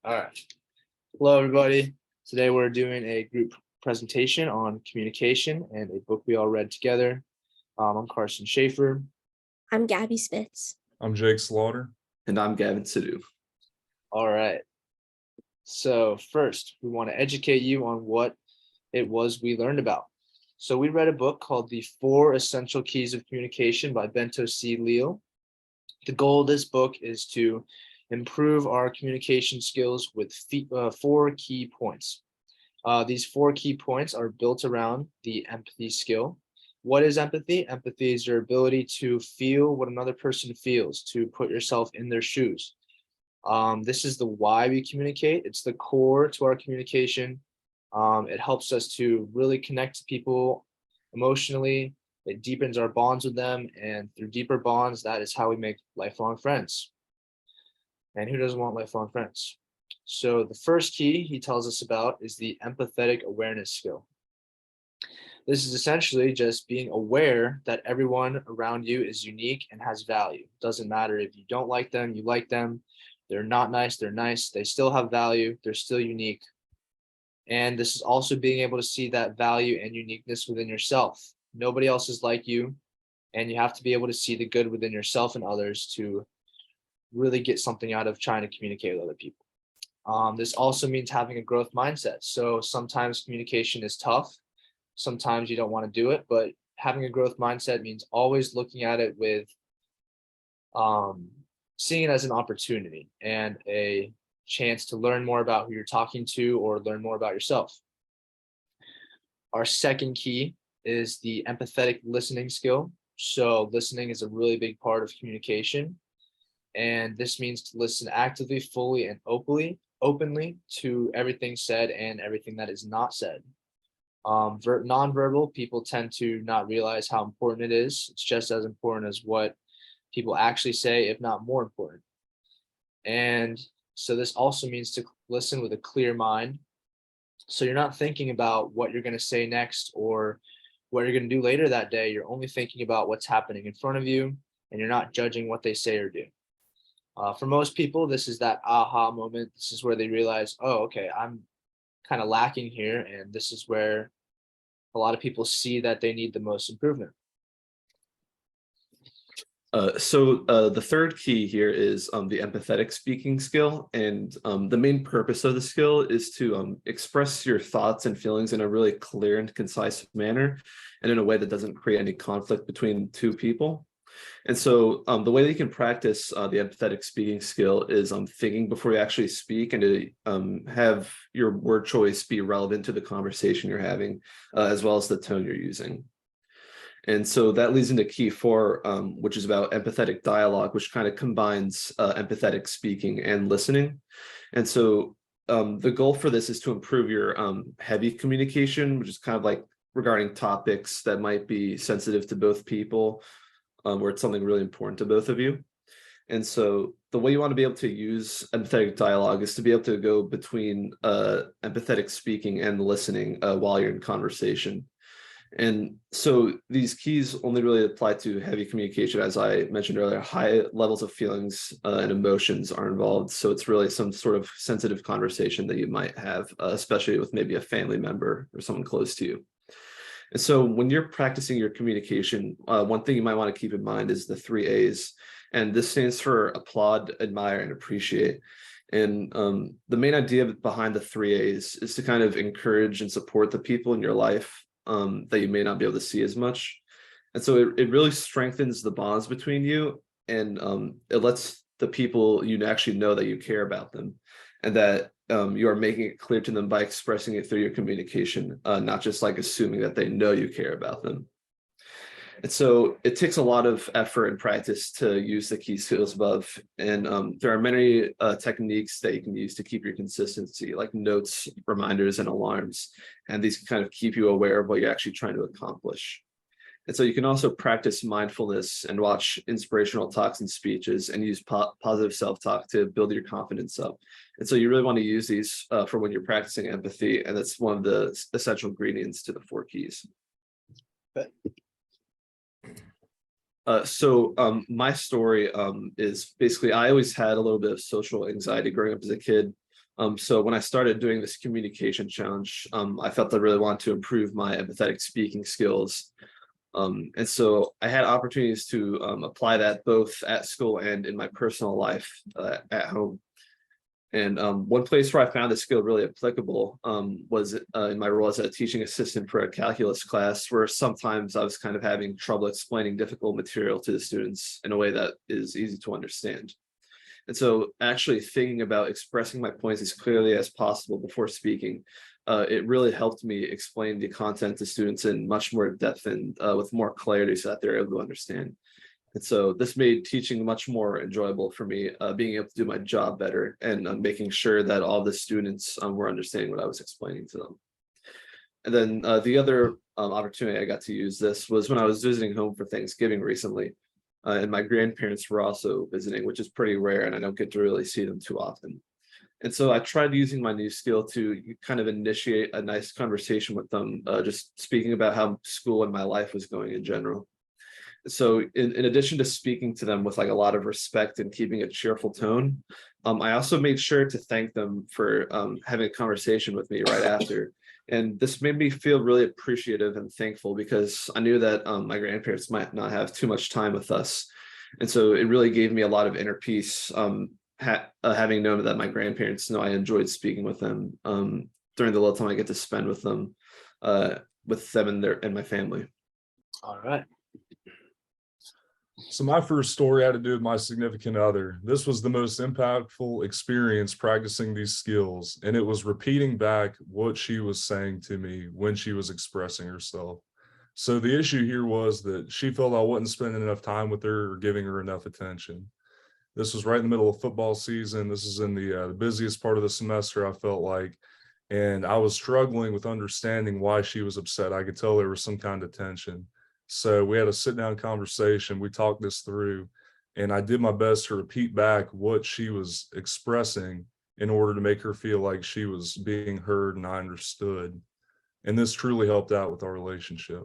All right. Hello, everybody. Today we're doing a group presentation on communication and a book we all read together. I'm Carson Schaefer. I'm Gabby Spitz. I'm Jake Slaughter. And I'm Gavin Sidhu. All right. So first, we want to educate you on what it was we learned about. So we read a book called The 4 Essential Keys of Communication by Bento C. Leal. The goal of this book is to improve our communication skills with 4 key points. These 4 key points are built around the empathy skill. What is empathy? Empathy is your ability to feel what another person feels, to put yourself in their shoes. This is the why we communicate. It's the core to our communication. It helps us to really connect to people emotionally. It deepens our bonds with them, and through deeper bonds, that is how we make lifelong friends. And who doesn't want lifelong friends? So the first key he tells us about is the empathetic awareness skill. This is essentially just being aware that everyone around you is unique and has value. Doesn't matter if you don't like them, you like them. They're not nice, they're nice. They still have value, they're still unique. And this is also being able to see that value and uniqueness within yourself. Nobody else is like you, and you have to be able to see the good within yourself and others to really get something out of trying to communicate with other people. This also means having a growth mindset. So sometimes communication is tough. Sometimes you don't want to do it, but having a growth mindset means always looking at it with seeing it as an opportunity and a chance to learn more about who you're talking to or learn more about yourself. Our second key is the empathetic listening skill. So listening is a really big part of communication. And this means to listen actively, fully, and openly to everything said and everything that is not said. Nonverbal people tend to not realize how important it is. It's just as important as what people actually say, if not more important. And so this also means to listen with a clear mind. So you're not thinking about what you're going to say next or what you're going to do later that day. You're only thinking about what's happening in front of you, and you're not judging what they say or do. For most people, this is that aha moment. This is where they realize, oh, okay, I'm kind of lacking here. And this is where a lot of people see that they need the most improvement. The third key here is the empathetic speaking skill. And the main purpose of the skill is to express your thoughts and feelings in a really clear and concise manner, and in a way that doesn't create any conflict between two people. And so the way that you can practice the empathetic speaking skill is thinking before you actually speak, and to have your word choice be relevant to the conversation you're having, as well as the tone you're using. And so that leads into key 4, which is about empathetic dialogue, which kind of combines empathetic speaking and listening. And so the goal for this is to improve your heavy communication, which is kind of like regarding topics that might be sensitive to both people, where it's something really important to both of you. And so the way you want to be able to use empathetic dialogue is to be able to go between empathetic speaking and listening while you're in conversation. And so these keys only really apply to heavy communication. As I mentioned earlier, high levels of feelings and emotions are involved. So it's really some sort of sensitive conversation that you might have, especially with maybe a family member or someone close to you. And so when you're practicing your communication, one thing you might want to keep in mind is the 3 A's. And this stands for applaud, admire, and appreciate. And the main idea behind the 3 A's is to kind of encourage and support the people in your life that you may not be able to see as much. And so it really strengthens the bonds between you, and it lets the people you actually know that you care about them, and that you are making it clear to them by expressing it through your communication, not just like assuming that they know you care about them. And so it takes a lot of effort and practice to use the key skills above. And there are many techniques that you can use to keep your consistency, like notes, reminders, and alarms. And these can kind of keep you aware of what you're actually trying to accomplish. And so you can also practice mindfulness and watch inspirational talks and speeches, and use positive self-talk to build your confidence up. And so you really want to use these for when you're practicing empathy. And that's one of the essential ingredients to the 4 keys. My story is basically, I always had a little bit of social anxiety growing up as a kid. So when I started doing this communication challenge, I felt I really wanted to improve my empathetic speaking skills. And so I had opportunities to apply that both at school and in my personal life at home. And one place where I found this skill really applicable was in my role as a teaching assistant for a calculus class, where sometimes I was kind of having trouble explaining difficult material to the students in a way that is easy to understand. And so actually thinking about expressing my points as clearly as possible before speaking, it really helped me explain the content to students in much more depth and with more clarity so that they're able to understand. And so this made teaching much more enjoyable for me, being able to do my job better and making sure that all the students were understanding what I was explaining to them. And then the other opportunity I got to use this was when I was visiting home for Thanksgiving recently. And my grandparents were also visiting, which is pretty rare, and I don't get to really see them too often. And so I tried using my new skill to kind of initiate a nice conversation with them, just speaking about how school and my life was going in general. So in addition to speaking to them with like a lot of respect and keeping a cheerful tone, I also made sure to thank them for having a conversation with me right after. And this made me feel really appreciative and thankful because I knew that my grandparents might not have too much time with us. And so it really gave me a lot of inner peace, having known that my grandparents know I enjoyed speaking with them during the little time I get to spend with them and my family. All right. So my first story had to do with my significant other. This was the most impactful experience practicing these skills, and it was repeating back what she was saying to me when she was expressing herself. So the issue here was that she felt I wasn't spending enough time with her or giving her enough attention. This was right in the middle of football season. This is in the busiest part of the semester, I felt like, and I was struggling with understanding why she was upset. I could tell there was some kind of tension. So we had a sit down conversation. We talked this through, and I did my best to repeat back what she was expressing in order to make her feel like she was being heard and I understood. And this truly helped out with our relationship.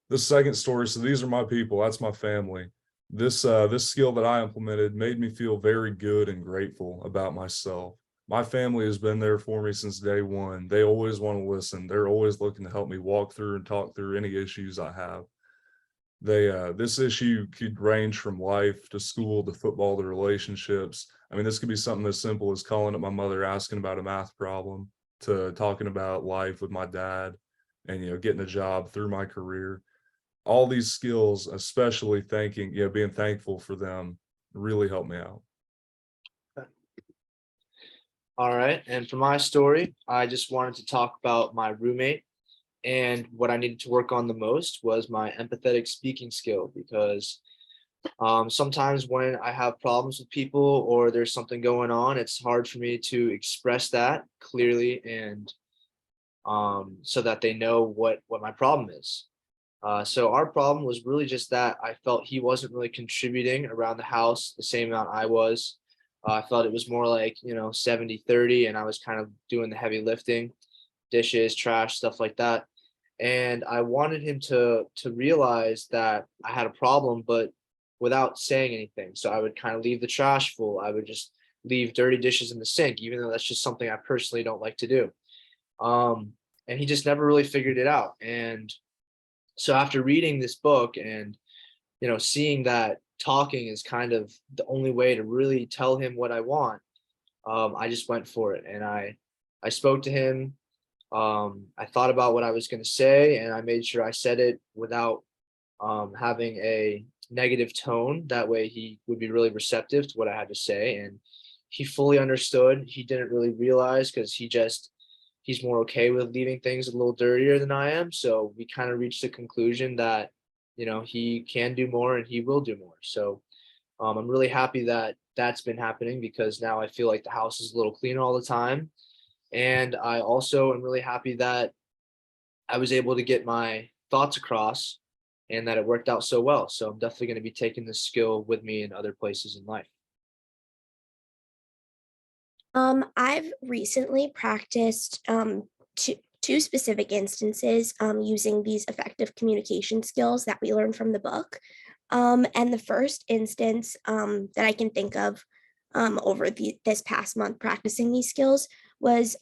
The second story, so these are my people, that's my family. This skill that I implemented made me feel very good and grateful about myself. My family has been there for me since day one. They always want to listen. They're always looking to help me walk through and talk through any issues I have. This issue could range from life to school to football to relationships. I mean, this could be something as simple as calling up my mother, asking about a math problem, to talking about life with my dad and, getting a job through my career. All these skills, especially being thankful for them, really helped me out. All right. And for my story, I just wanted to talk about my roommate. And what I needed to work on the most was my empathetic speaking skill, because sometimes when I have problems with people or there's something going on, it's hard for me to express that clearly and so that they know what my problem is. So our problem was really just that I felt he wasn't really contributing around the house the same amount I was. I felt it was more like, 70-30, and I was kind of doing the heavy lifting, dishes, trash, stuff like that. And I wanted him to realize that I had a problem, but without saying anything. So I would kind of leave the trash full. I would just leave dirty dishes in the sink, even though that's just something I personally don't like to do. And he just never really figured it out. And so after reading this book and, seeing that talking is kind of the only way to really tell him what I want, I just went for it. And I spoke to him. I thought about what I was going to say, and I made sure I said it without having a negative tone. That way he would be really receptive to what I had to say. And he fully understood. He didn't really realize because he's more okay with leaving things a little dirtier than I am. So we kind of reached the conclusion that, he can do more and he will do more. So I'm really happy that that's been happening, because now I feel like the house is a little cleaner all the time. And I also am really happy that I was able to get my thoughts across and that it worked out so well. So I'm definitely going to be taking this skill with me in other places in life. I've recently practiced two specific instances using these effective communication skills that we learned from the book. And the first instance that I can think of over this past month practicing these skills was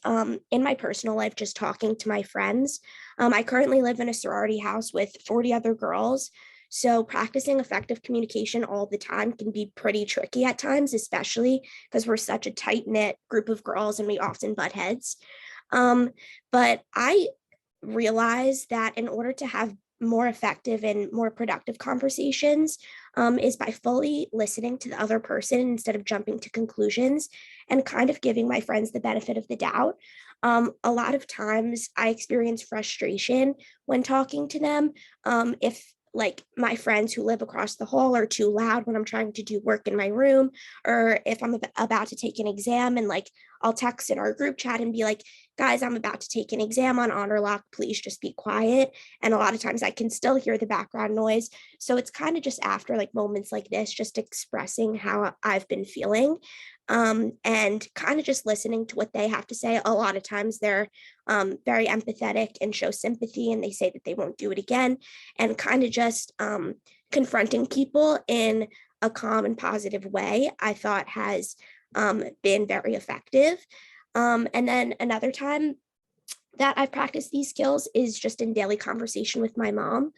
in my personal life, just talking to my friends. I currently live in a sorority house with 40 other girls. So practicing effective communication all the time can be pretty tricky at times, especially because we're such a tight knit group of girls and we often butt heads. But I realized that in order to have more effective and more productive conversations is by fully listening to the other person instead of jumping to conclusions and kind of giving my friends the benefit of the doubt. A lot of times I experience frustration when talking to them. If like my friends who live across the hall are too loud when I'm trying to do work in my room, or if I'm about to take an exam and like I'll text in our group chat and be like, guys, I'm about to take an exam on honor lock, please just be quiet. And a lot of times I can still hear the background noise. So it's kind of just after like moments like this, just expressing how I've been feeling and kind of just listening to what they have to say. A lot of times they're very empathetic and show sympathy, and they say that they won't do it again, and kind of just confronting people in a calm and positive way, I thought has been very effective. And then another time that I've practiced these skills is just in daily conversation with my mom.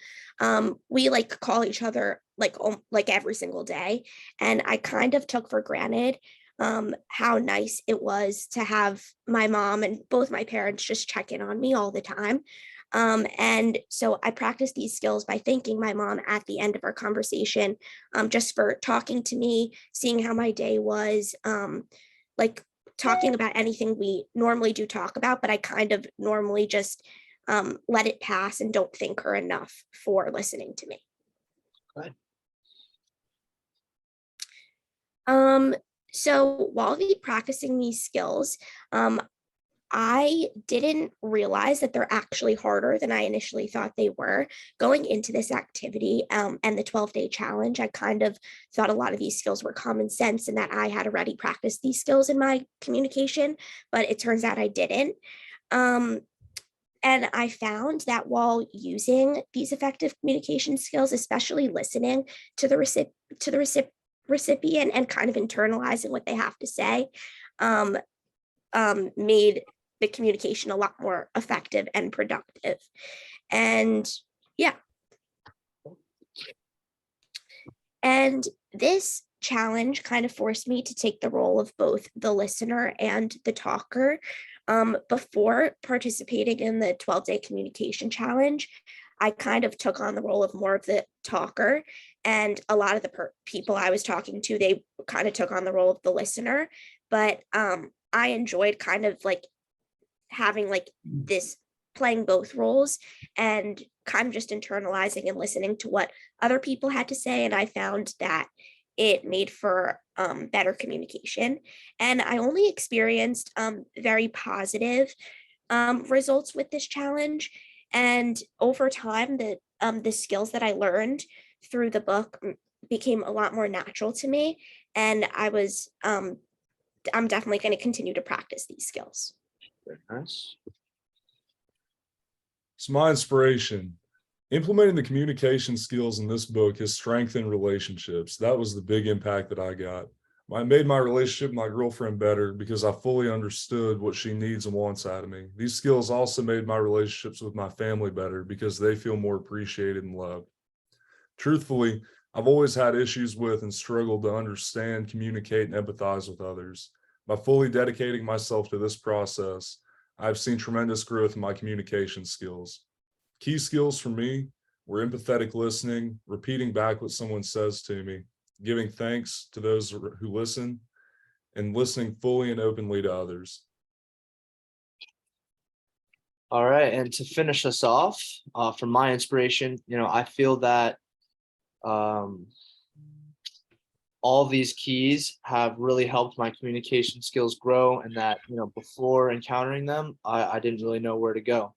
We like call each other like every single day, and I kind of took for granted how nice it was to have my mom and both my parents just check in on me all the time. And so I practice these skills by thanking my mom at the end of our conversation, just for talking to me, seeing how my day was, like talking about anything we normally do talk about, but I kind of normally just let it pass and don't thank her enough for listening to me. Good. So while practicing these skills, I didn't realize that they're actually harder than I initially thought they were. Going into this activity and the 12-day challenge, I kind of thought a lot of these skills were common sense and that I had already practiced these skills in my communication, but it turns out I didn't. And I found that while using these effective communication skills, especially listening to the recipient and kind of internalizing what they have to say, made the communication a lot more effective and productive. And yeah. And this challenge kind of forced me to take the role of both the listener and the talker. Before participating in the 12-day communication challenge, I kind of took on the role of more of the talker, and a lot of the people I was talking to, they kind of took on the role of the listener. But I enjoyed kind of like having like this playing both roles and kind of just internalizing and listening to what other people had to say. And I found that it made for better communication. And I only experienced very positive results with this challenge. And over time, the skills that I learned through the book became a lot more natural to me. And I'm definitely going to continue to practice these skills. Very nice. So my inspiration, implementing the communication skills in this book has strengthened relationships. That was the big impact that I got. I made my relationship with my girlfriend better because I fully understood what she needs and wants out of me. These skills also made my relationships with my family better because they feel more appreciated and loved. Truthfully, I've always had issues with and struggled to understand, communicate, and empathize with others. By fully dedicating myself to this process, I've seen tremendous growth in my communication skills. Key skills for me were empathetic listening, repeating back what someone says to me, giving thanks to those who listen, and listening fully and openly to others. All right, and to finish us off, from my inspiration, I feel that all these keys have really helped my communication skills grow, and that, before encountering them, I didn't really know where to go.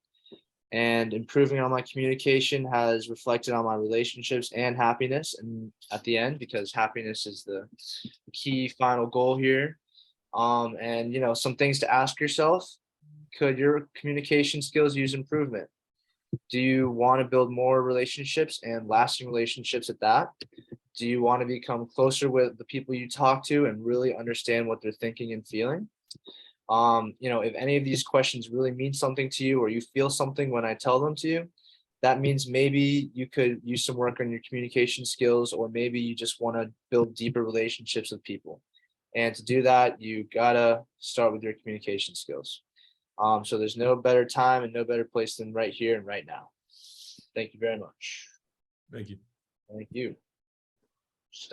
And improving on my communication has reflected on my relationships and happiness. And at the end, because happiness is the key final goal here. And some things to ask yourself: could your communication skills use improvement? Do you want to build more relationships and lasting relationships at that? Do you want to become closer with the people you talk to and really understand what they're thinking and feeling? If any of these questions really mean something to you or you feel something when I tell them to you, that means maybe you could use some work on your communication skills, or maybe you just want to build deeper relationships with people. And to do that, you gotta start with your communication skills. So there's no better time and no better place than right here and right now. Thank you very much. Thank you. Thank you. Stop.